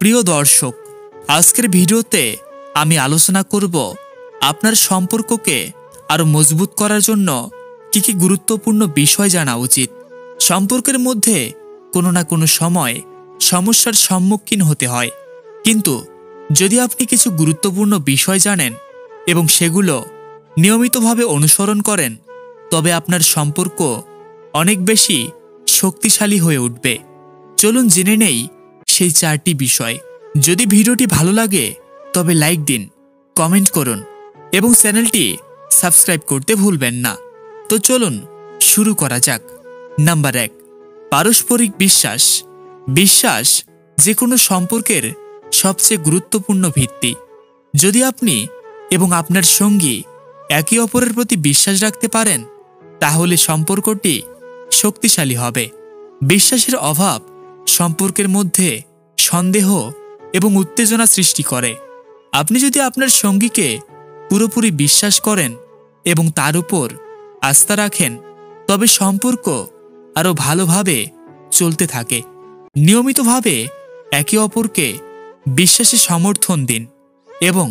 প্রিয় দর্শক, আজকের ভিডিওতে আমি আলোচনা করব আপনার সম্পর্ককে আরো মজবুত করার জন্য কি কি গুরুত্বপূর্ণ বিষয় জানা উচিত। সম্পর্কের মধ্যে কোনো না কোনো সময় সমস্যার সম্মুখীন হতে হয়, কিন্তু যদি আপনি কিছু গুরুত্বপূর্ণ বিষয় জানেন এবং সেগুলো নিয়মিতভাবে অনুসরণ করেন, তবে আপনার সম্পর্ক অনেক বেশি শক্তিশালী হয়ে উঠবে। চলুন জেনে নেই সেই 4টি বিষয়। যদি ভিডিওটি ভালো লাগে তবে লাইক দিন, কমেন্ট করুন এবং চ্যানেলটি সাবস্ক্রাইব করতে ভুলবেন না। তো চলুন শুরু করা যাক। নাম্বার 1, পারস্পরিক বিশ্বাস। বিশ্বাস যে কোনো সম্পর্কের সবচেয়ে গুরুত্বপূর্ণ ভিত্তি। যদি আপনি এবং আপনার সঙ্গী একে অপরের প্রতি বিশ্বাস রাখতে পারেন, তাহলে সম্পর্কটি শক্তিশালী হবে। বিশ্বাসের অভাব সম্পর্কের মধ্যে সন্দেহ এবং উত্তেজনা সৃষ্টি করে। আপনি যদি আপনার সঙ্গীকে পুরোপুরি বিশ্বাস করেন এবং তার উপর আস্থা রাখেন, তবে সম্পর্ক আরও ভালোভাবে চলতে থাকে। নিয়মিতভাবে একে অপরকে বিশ্বাসে সমর্থন দিন এবং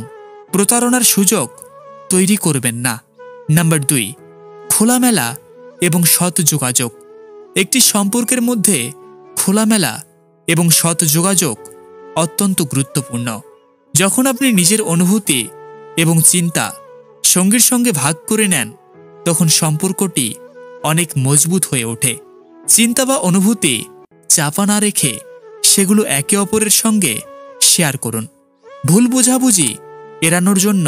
প্রতারণার সুযোগ তৈরি করবেন না। নাম্বার 2, খোলামেলা এবং সৎ যোগাযোগ। একটি সম্পর্কের মধ্যে খোলামেলা এবং সৎ যোগাযোগ অত্যন্ত গুরুত্বপূর্ণ। যখন আপনি নিজের অনুভূতি এবং চিন্তা সঙ্গীর সঙ্গে ভাগ করে নেন, তখন সম্পর্কটি অনেক মজবুত হয়ে ওঠে। চিন্তা বা অনুভূতি চাপা না রেখে সেগুলো একে অপরের সঙ্গে শেয়ার করুন। ভুল বোঝাবুঝি এড়ানোর জন্য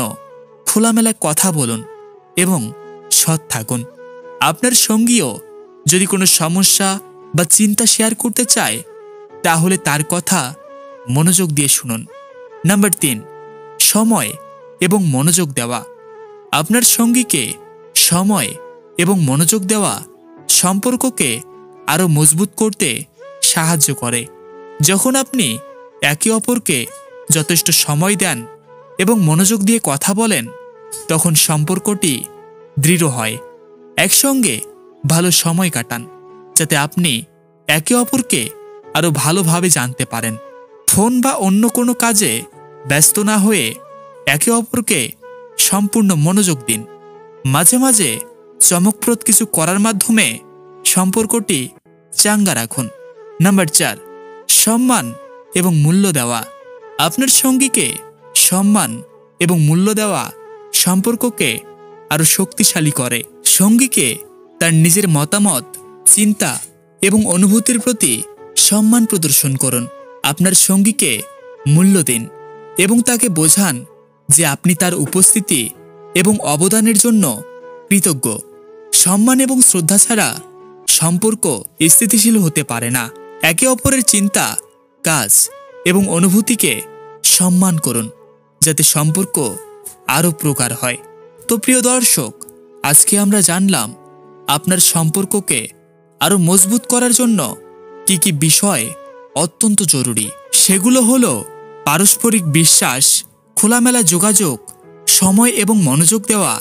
খোলামেলা কথা বলুন এবং সৎ থাকুন। আপনার সঙ্গীও যদি কোনো সমস্যা বা চিন্তা শেয়ার করতে চায়, তাহলে তার কথা মনোযোগ দিয়ে শুনুন। নাম্বার 3, সময় এবং মনোযোগ দেওয়া। আপনার সঙ্গীকে সময় এবং মনোযোগ দেওয়া সম্পর্ককে আরও মজবুত করতে সাহায্য করে। যখন আপনি একে অপরকে যথেষ্ট সময় দেন এবং মনোযোগ দিয়ে কথা বলেন, তখন সম্পর্কটি দৃঢ় হয়। একসঙ্গে ভালো সময় কাটান, যাতে আপনি একে অপরকে আরও ভালোভাবে জানতে পারেন। ফোন বা অন্য কোনো কাজে ব্যস্ত না হয়ে একে অপরকে সম্পূর্ণ মনোযোগ দিন। মাঝে মাঝে চমকপ্রদ কিছু করার মাধ্যমে সম্পর্কটি চাঙ্গা রাখুন। নাম্বার 4, সম্মান এবং মূল্য দেওয়া। আপনার সঙ্গীকে সম্মান এবং মূল্য দেওয়া সম্পর্ককে আরও শক্তিশালী করে। সঙ্গীকে তার নিজের মতামত, চিন্তা এবং অনুভূতির প্রতি সম্মান প্রদর্শন করুন। আপনার সঙ্গীকে মূল্য দিন এবং তাকে বোঝান যে আপনি তার উপস্থিতি এবং অবদানের জন্য কৃতজ্ঞ। সম্মান এবং শ্রদ্ধা ছাড়া সম্পর্ক স্থিতিশীল হতে পারে না। একে অপরের চিন্তা, কাজ এবং অনুভূতিকে সম্মান করুন, যাতে সম্পর্ক আরও প্রগাঢ় হয়। তো প্রিয় দর্শক, আজকে আমরা জানলাম আপনার সম্পর্ককে আরও মজবুত করার জন্য কি কি বিষয় অত্যন্ত জরুরি। সেগুলো হলো পারস্পরিক বিশ্বাস, খোলামেলা যোগাযোগ, সময় এবং মনোযোগ দেওয়া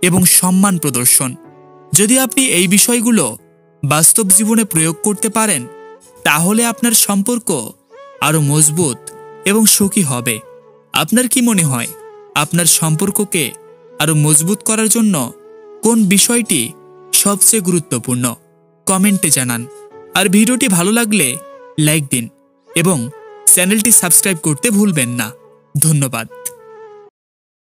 এবং সম্মান প্রদর্শন। যদি আপনি এই বিষয়গুলো বাস্তব জীবনে প্রয়োগ করতে পারেন, তাহলে আপনার সম্পর্ক আরও মজবুত এবং সুখী হবে। আপনার কি মনে হয়, আপনার সম্পর্ককে আরও মজবুত করার জন্য কোন বিষয়টি সবচেয়ে গুরুত্বপূর্ণ? কমেন্টে জানান। আর ভিডিওটি ভালো লাগলে লাইক দিন এবং চ্যানেলটি সাবস্ক্রাইব করতে ভুলবেন না। ধন্যবাদ।